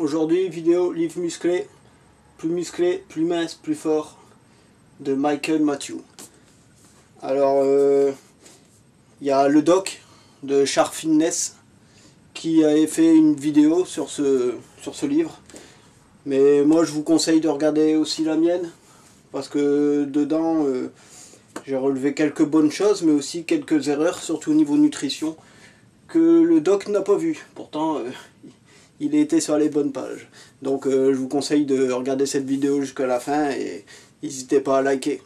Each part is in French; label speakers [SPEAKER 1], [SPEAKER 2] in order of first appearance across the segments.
[SPEAKER 1] Aujourd'hui, vidéo livre musclé, plus mince, plus fort de Michael Matthew. Alors, il y a le doc de Shark Fitness qui avait fait une vidéo sur ce livre. Mais moi, je vous conseille de regarder aussi la mienne parce que dedans, j'ai relevé quelques bonnes choses, mais aussi quelques erreurs, surtout au niveau nutrition, que le doc n'a pas vu. Pourtant, il était sur les bonnes pages. Donc je vous conseille de regarder cette vidéo jusqu'à la fin et n'hésitez pas à liker.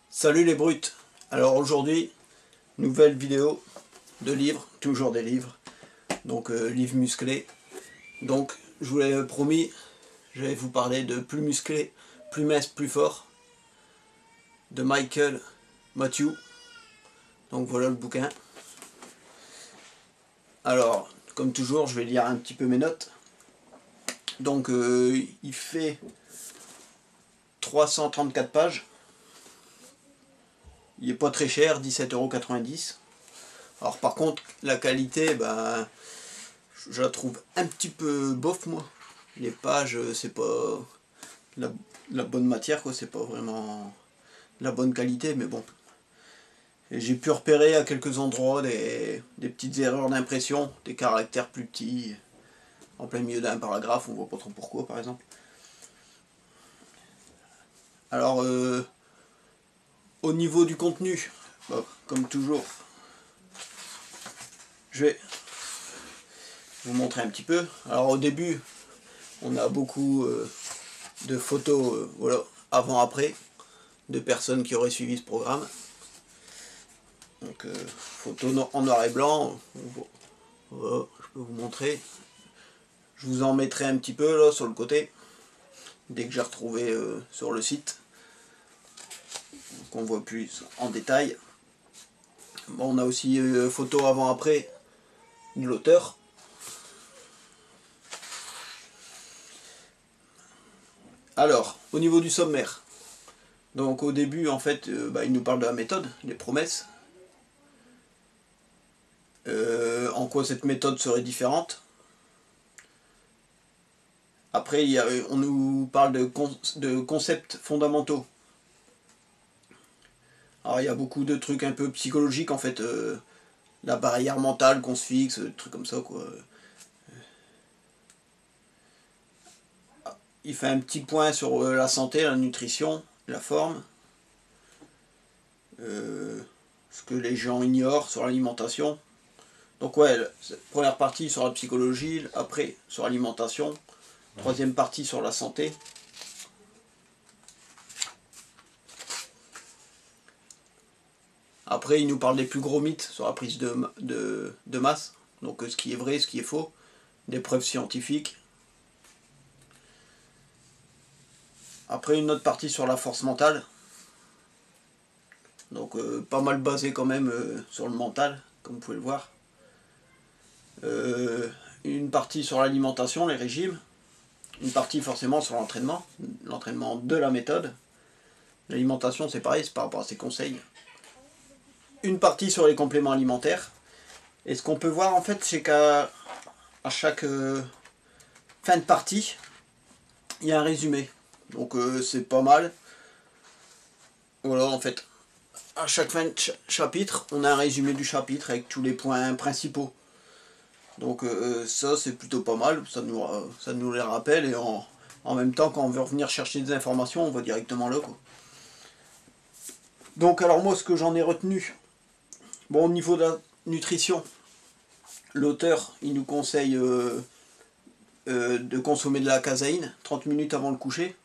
[SPEAKER 1] Salut les brutes. Alors aujourd'hui, nouvelle vidéo de livres, toujours des livres. Donc livres musclés. Donc je vous l'avais promis, je vais vous parler de Plus musclé, plus mince, plus fort de Michael Matthew. Donc voilà le bouquin. Alors, comme toujours, je vais lire un petit peu mes notes. Donc il fait 334 pages. Il est pas très cher, 17,90 €. Alors par contre, la qualité, ben, je la trouve un petit peu bof moi. Les pages, c'est pas la bonne matière, quoi. C'est pas vraiment la bonne qualité, mais bon. J'ai pu repérer à quelques endroits des petites erreurs d'impression, des caractères plus petits, en plein milieu d'un paragraphe, on voit pas trop pourquoi par exemple. Alors, au niveau du contenu, bon, comme toujours, je vais vous montrer un petit peu. Alors au début, on a beaucoup de photos, voilà, avant-après, de personnes qui auraient suivi ce programme. Donc photos en noir et blanc, voilà, je peux vous montrer. Je vous en mettrai un petit peu là sur le côté, dès que j'ai retrouvé sur le site, qu'on voit plus en détail. Bon, on a aussi photos avant-après de l'auteur. Alors, au niveau du sommaire, donc au début en fait, il nous parle de la méthode, des promesses. En quoi cette méthode serait différente. Après, on nous parle de concepts fondamentaux. Alors il y a beaucoup de trucs un peu psychologiques en fait, la barrière mentale qu'on se fixe, des trucs comme ça quoi. Il fait un petit point sur la santé, la nutrition, la forme. Ce que les gens ignorent sur l'alimentation. Donc ouais, la première partie sur la psychologie, après sur l'alimentation, troisième partie sur la santé. Après, il nous parle des plus gros mythes sur la prise de masse, donc ce qui est vrai, ce qui est faux, des preuves scientifiques. Après, une autre partie sur la force mentale, donc pas mal basé quand même sur le mental, comme vous pouvez le voir. Une partie sur l'alimentation, les régimes, une partie forcément sur l'entraînement de la méthode. L'alimentation c'est pareil, c'est par rapport à ses conseils. Une partie sur les compléments alimentaires. Et ce qu'on peut voir en fait, c'est qu'à chaque fin de partie, il y a un résumé. Donc c'est pas mal. Voilà, en fait, à chaque fin de chapitre, on a un résumé du chapitre avec tous les points principaux. Donc ça c'est plutôt pas mal, ça nous les rappelle et en même temps quand on veut revenir chercher des informations, on va directement là quoi. Donc alors moi ce que j'en ai retenu, bon au niveau de la nutrition, l'auteur il nous conseille de consommer de la caséine 30 minutes avant le coucher,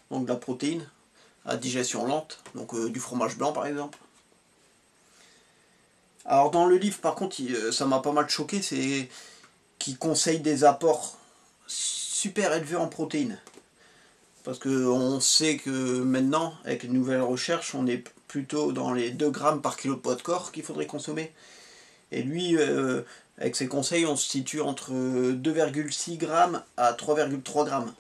[SPEAKER 1] donc de la protéine à digestion lente, donc du fromage blanc par exemple. Alors dans le livre par contre ça m'a pas mal choqué, c'est qu'il conseille des apports super élevés en protéines. Parce qu'on sait que maintenant, avec les nouvelles recherches, on est plutôt dans les 2 grammes par kilo de poids de corps qu'il faudrait consommer. Et lui Avec ces conseils, on se situe entre 2,6 grammes à 3,3 grammes.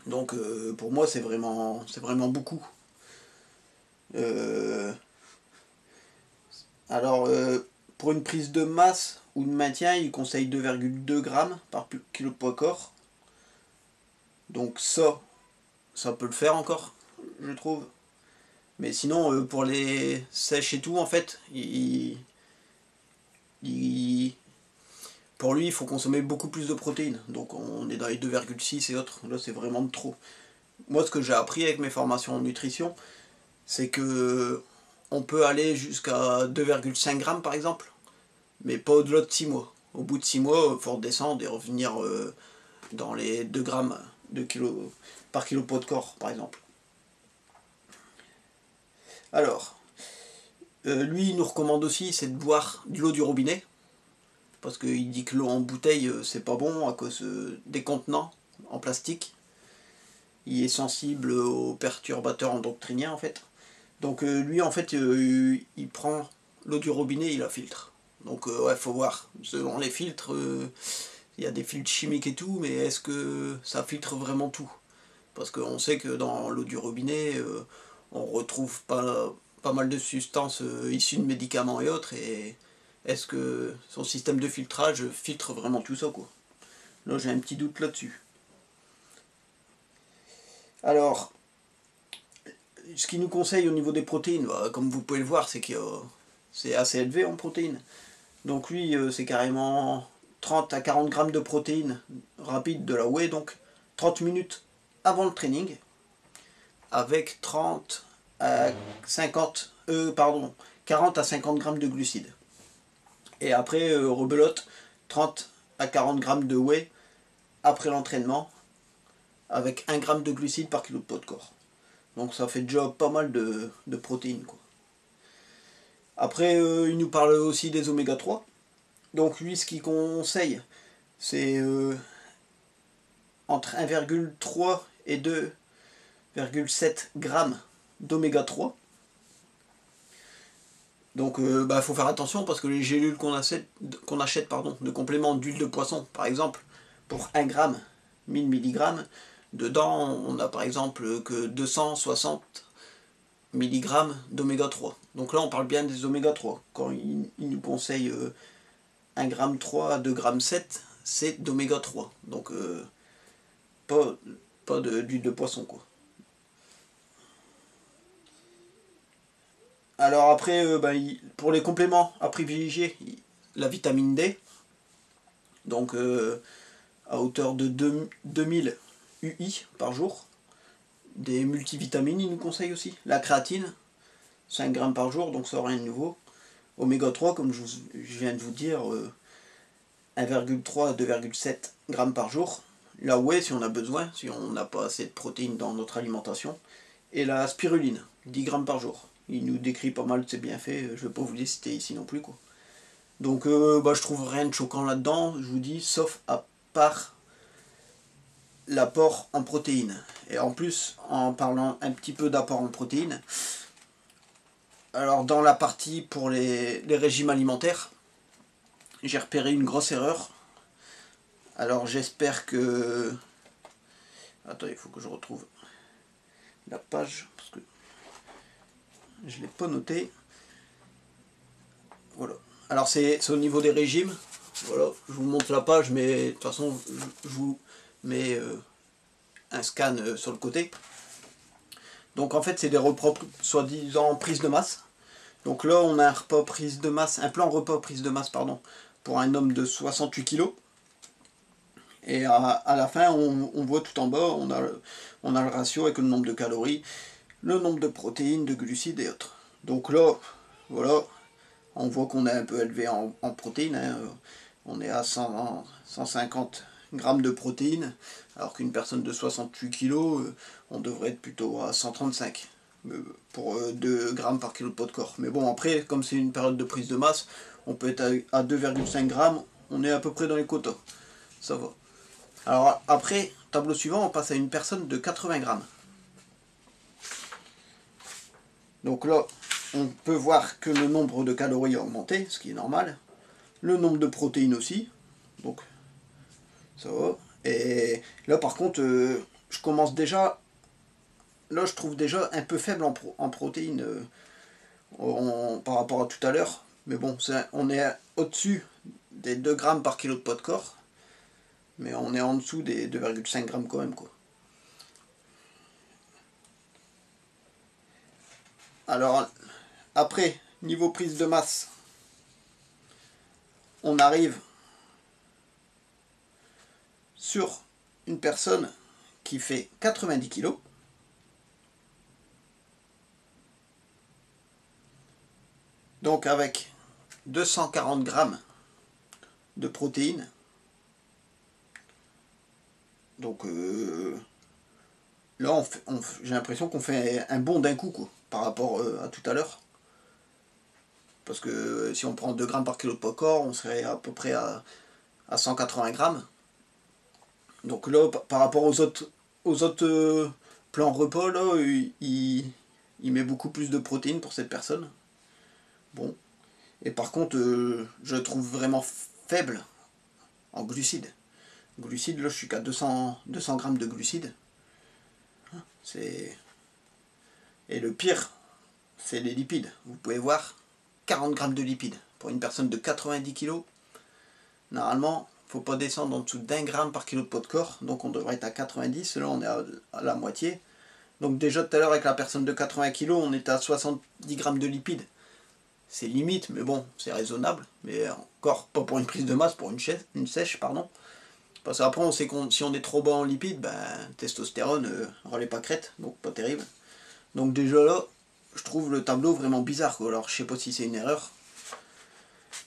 [SPEAKER 1] Donc pour moi, c'est vraiment beaucoup. Euh, alors, pour une prise de masse ou de maintien, il conseille 2,2 grammes par kilo de poids corps. Donc ça peut le faire encore, je trouve. Mais sinon, pour les sèches et tout, en fait, pour lui, il faut consommer beaucoup plus de protéines. Donc on est dans les 2,6 et autres. Là, c'est vraiment de trop. Moi, ce que j'ai appris avec mes formations en nutrition, c'est que on peut aller jusqu'à 2,5 grammes par exemple, mais pas au-delà de 6 mois. Au bout de 6 mois, il faut redescendre et revenir dans les 2 grammes par kilo de poids de corps, par exemple. Alors, lui, il nous recommande aussi, c'est de boire de l'eau du robinet, parce qu'il dit que l'eau en bouteille, c'est pas bon à cause des contenants en plastique. Il est sensible aux perturbateurs endocriniens, en fait. Donc lui, en fait, il prend l'eau du robinet, il la filtre. Donc ouais, faut voir. Selon les filtres, il y a des filtres chimiques et tout, mais est-ce que ça filtre vraiment tout? Parce qu'on sait que dans l'eau du robinet, on retrouve pas mal de substances issues de médicaments et autres, et est-ce que son système de filtrage filtre vraiment tout ça, quoi? Là, j'ai un petit doute là-dessus. Alors, ce qu'il nous conseille au niveau des protéines, bah, comme vous pouvez le voir, c'est que c'est assez élevé en protéines. Donc lui, c'est carrément 30 à 40 grammes de protéines rapides de la whey, donc 30 minutes avant le training, avec 30 à 50, 40 à 50 grammes de glucides. Et après, rebelote, 30 à 40 grammes de whey après l'entraînement, avec 1 gramme de glucides par kilo de poids de corps. Donc ça fait déjà pas mal de protéines, quoi. Après, il nous parle aussi des oméga 3. Donc lui, ce qu'il conseille, c'est entre 1,3 et 2,7 grammes d'oméga 3. Donc bah, faut faire attention parce que les gélules qu'on achète de complément d'huile de poisson, par exemple, pour 1 gramme, 1000 mg, dedans on a par exemple que 260 mg d'oméga 3. Donc là on parle bien des oméga 3. Quand il nous conseille 1 g 3 à 2 g 7, c'est d'oméga 3. Donc pas d'huile de poisson, quoi. Alors après, bah, pour les compléments à privilégier, la vitamine D, donc à hauteur de 2000 UI par jour. Des multivitamines, il nous conseille aussi. La créatine, 5 grammes par jour, donc ça rien de nouveau. Oméga 3, comme je viens de vous dire, 1,3 à 2,7 grammes par jour. La whey, si on a besoin, si on n'a pas assez de protéines dans notre alimentation. Et la spiruline, 10 grammes par jour. Il nous décrit pas mal de ses bienfaits, je ne vais pas vous les citer ici non plus, quoi. Donc bah, je trouve rien de choquant là-dedans, je vous dis, sauf à part l'apport en protéines. Et en plus, en parlant un petit peu d'apport en protéines, alors dans la partie pour les régimes alimentaires, j'ai repéré une grosse erreur. Alors j'espère que... Attends, il faut que je retrouve la page, parce que je ne l'ai pas noté. Voilà. Alors c'est au niveau des régimes. Voilà, je vous montre la page, mais de toute façon, je vous mets un scan sur le côté. Donc en fait, c'est des repas soi-disant prise de masse. Donc là, on a un repas prise de masse, un plan repas prise de masse, pardon, pour un homme de 68 kg. Et à la fin, on voit tout en bas, on a le ratio avec le nombre de calories, le nombre de protéines, de glucides et autres. Donc là, voilà, on voit qu'on est un peu élevé en protéines, hein. On est à 150 grammes de protéines, alors qu'une personne de 68 kg, on devrait être plutôt à 135 pour 2 grammes par kilo de poids de corps. Mais bon, après, comme c'est une période de prise de masse, on peut être à 2,5 grammes, on est à peu près dans les quotas. Ça va. Alors après, tableau suivant, on passe à une personne de 80 grammes. Donc là, on peut voir que le nombre de calories a augmenté, ce qui est normal. le nombre de protéines aussi, donc ça va. Et là par contre, je commence déjà, là je trouve déjà un peu faible en protéines par rapport à tout à l'heure. Mais bon, on est au-dessus des 2 grammes par kilo de poids de corps, mais on est en dessous des 2,5 grammes quand même, quoi. Alors, après, niveau prise de masse, on arrive sur une personne qui fait 90 kg. Donc avec 240 grammes de protéines. Donc là, j'ai l'impression qu'on fait un bond d'un coup, quoi, par rapport à tout à l'heure. Parce que si on prend 2 grammes par kilo de poids corps, on serait à peu près à 180 grammes. Donc là, par rapport aux autres plans repas, là, il met beaucoup plus de protéines pour cette personne. Bon. Et par contre, je le trouve vraiment faible en glucides. Glucides, là, je suis qu'à 200 grammes de glucides. C'est... Et le pire, c'est les lipides. Vous pouvez voir, 40 grammes de lipides. Pour une personne de 90 kg, normalement, il ne faut pas descendre en dessous d'1 gramme par kilo de poids de corps. Donc on devrait être à 90. Là, on est à la moitié. Donc déjà tout à l'heure, avec la personne de 80 kg, on était à 70 grammes de lipides. C'est limite, mais bon, c'est raisonnable. Mais encore pas pour une prise de masse, pour une sèche, pardon. Parce qu'après, on sait si on est trop bas en lipides, ben, testostérone, relais pas crête, donc pas terrible. Donc déjà là, je trouve le tableau vraiment bizarre, quoi. Alors je sais pas si c'est une erreur.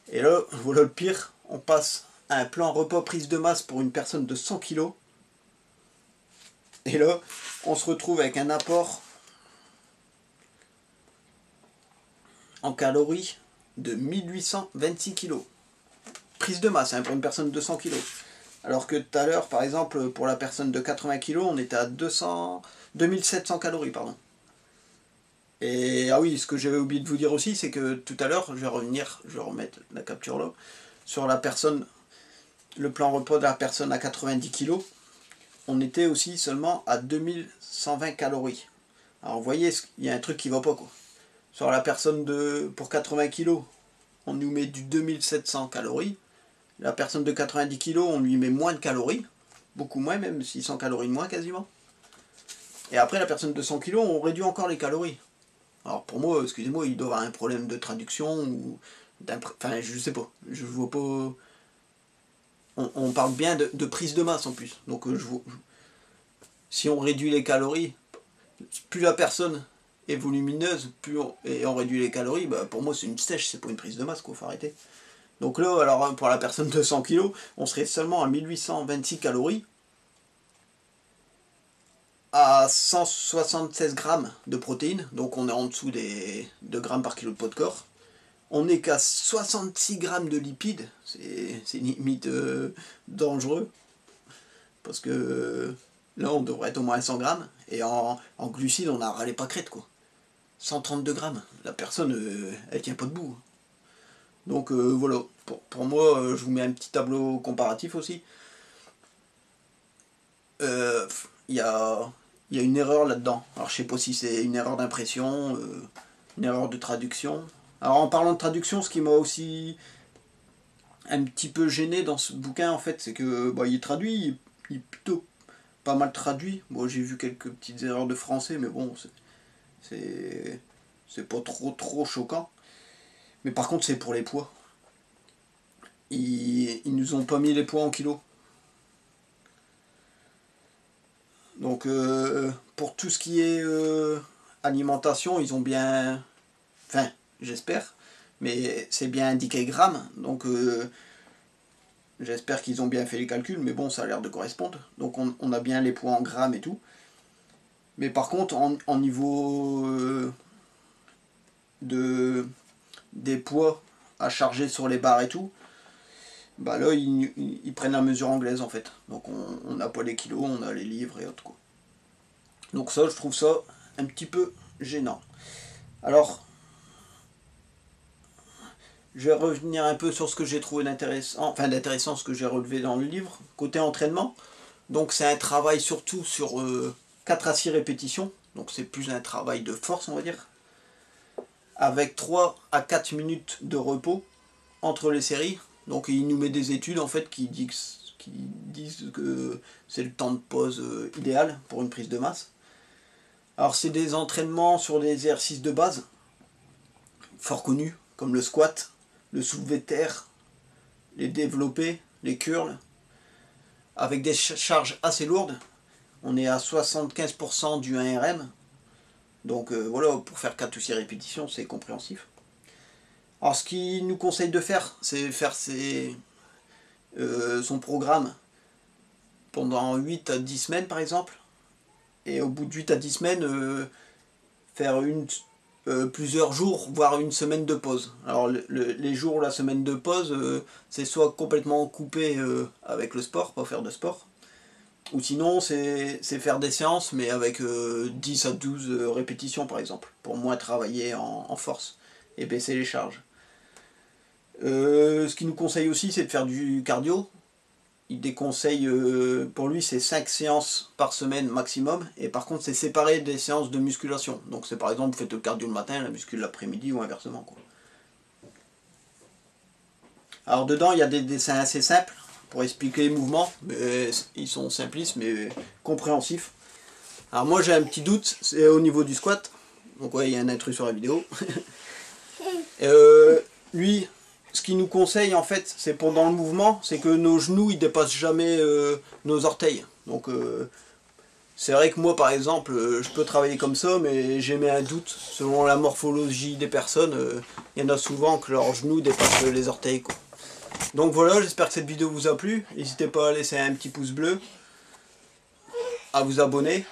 [SPEAKER 1] Et là, voilà le pire, on passe à un plan repas prise de masse pour une personne de 100 kg. Et là, on se retrouve avec un apport en calories de 1826 kg. Prise de masse, hein, pour une personne de 100 kg. Alors que tout à l'heure, par exemple, pour la personne de 80 kg, on était à 2700 calories, pardon. Et ah oui, ce que j'avais oublié de vous dire aussi, c'est que tout à l'heure, je vais remettre la capture là, sur la personne, le plan repas de la personne à 90 kg, on était aussi seulement à 2120 calories. Alors vous voyez, il y a un truc qui va pas, quoi. Sur la personne pour 80 kg, on nous met du 2700 calories. La personne de 90 kg, on lui met moins de calories, beaucoup moins, même 600 calories de moins quasiment. Et après, la personne de 100 kg, on réduit encore les calories. Alors pour moi, excusez-moi, il doit y avoir un problème de traduction ou enfin, je sais pas. Je vois pas. On parle bien de prise de masse en plus. Donc si on réduit les calories, plus la personne est volumineuse, et on réduit les calories, bah pour moi c'est une sèche, c'est pas une prise de masse, quoi, faut arrêter. Donc là, alors pour la personne de 100 kg, on serait seulement à 1826 calories, à 176 grammes de protéines, donc on est en dessous des 2 grammes par kilo de poids de corps. On n'est qu'à 66 grammes de lipides, c'est limite dangereux, parce que là on devrait être au moins à 100 grammes, et en glucides on a râlé pas crête, quoi. 132 grammes, la personne elle tient pas debout. Donc voilà, pour moi je vous mets un petit tableau comparatif aussi. Il y a une erreur là-dedans. Alors je sais pas si c'est une erreur d'impression, une erreur de traduction. Alors en parlant de traduction, ce qui m'a aussi un petit peu gêné dans ce bouquin en fait, c'est que bah, il est traduit, il est plutôt pas mal traduit. Bon, j'ai vu quelques petites erreurs de français, mais bon, c'est pas trop choquant. Mais par contre, c'est pour les poids. Ils nous ont pas mis les poids en kilos. Donc pour tout ce qui est alimentation, ils ont bien... Enfin, j'espère. Mais c'est bien indiqué grammes. Donc j'espère qu'ils ont bien fait les calculs. Mais bon, ça a l'air de correspondre. Donc on a bien les poids en grammes et tout. Mais par contre, en niveau des poids à charger sur les barres et tout, bah là, ils prennent la mesure anglaise en fait. Donc on n'a pas les kilos, on a les livres et autres, quoi. Donc ça, je trouve ça un petit peu gênant. Alors, Je vais revenir un peu sur ce que j'ai trouvé d'intéressant, ce que j'ai relevé dans le livre. Côté entraînement, donc c'est un travail surtout sur 4 à 6 répétitions, donc c'est plus un travail de force on va dire, avec 3 à 4 minutes de repos entre les séries. Donc il nous met des études en fait qui disent que c'est le temps de pause idéal pour une prise de masse. Alors c'est des entraînements sur des exercices de base, fort connus, comme le squat, le soulevé de terre, les développés, les curls, avec des charges assez lourdes. On est à 75% du 1RM. Donc voilà, pour faire 4 ou 6 répétitions, c'est compréhensif. Alors ce qu'il nous conseille de faire, c'est faire son programme pendant 8 à 10 semaines par exemple. Et au bout de 8 à 10 semaines, faire plusieurs jours, voire une semaine de pause. Alors les jours, la semaine de pause, c'est soit complètement coupé avec le sport, pas faire de sport, ou sinon c'est faire des séances mais avec 10 à 12 répétitions par exemple, pour moins travailler en force et baisser les charges. Ce qu'il nous conseille aussi, c'est de faire du cardio. Il déconseille, pour lui c'est 5 séances par semaine maximum, et par contre c'est séparé des séances de musculation. Donc c'est par exemple, vous faites le cardio le matin, la muscu l'après-midi ou inversement quoi. Alors dedans il y a des dessins assez simples pour expliquer les mouvements, mais ils sont simplistes mais compréhensifs. Alors moi j'ai un petit doute, c'est au niveau du squat. Donc ouais, il y a un intrus sur la vidéo. Lui, ce qu'il nous conseille en fait, c'est pendant le mouvement, c'est que nos genoux ils dépassent jamais nos orteils. Donc c'est vrai que moi par exemple, je peux travailler comme ça, mais j'ai mis un doute. Selon la morphologie des personnes, il y en a souvent que leurs genoux dépassent les orteils quoi. Donc voilà, j'espère que cette vidéo vous a plu. N'hésitez pas à laisser un petit pouce bleu, à vous abonner.